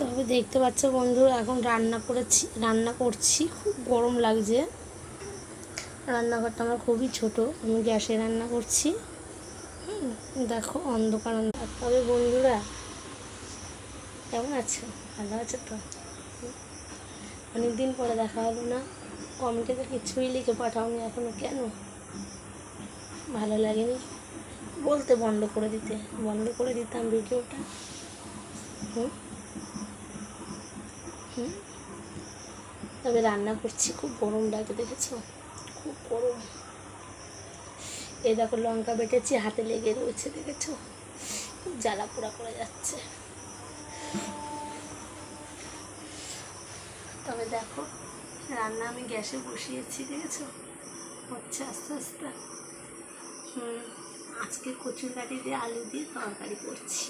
তবে দেখতে পাচ্ছ বন্ধুরা, এখন রান্না করছি, খুব গরম লাগছে। রান্নাঘরটা আমার খুবই ছোট, আমি গ্যাসে রান্না করছি। দেখো অন্ধকার অন্ধকার। তবে বন্ধুরা কেমন আছো? ভালো আছো তো? অনেকদিন পরে দেখা হলো না, কমেন্টে তো কিছুই লিখে পাঠাওনি এখনো, কেন? ভালো লাগেনি? বলতে বন্ধ করে দিতাম ভিডিওটা। হুম হুম তবে রান্না করছি, খুব গরম লাগে, দেখেছো? খুব গরম। এই দেখো লঙ্কা বেটেছি, হাতে লেগে রয়েছে, দেখেছো? খুব জ্বালা পোড়া করে যাচ্ছে। তবে দেখো রান্না আমি গ্যাসে বসিয়েছি, দেখেছো? হচ্ছে আস্তে আস্তে। আজকে কচুর কাঠি দিয়ে আলু দিয়ে তরকারি করছি।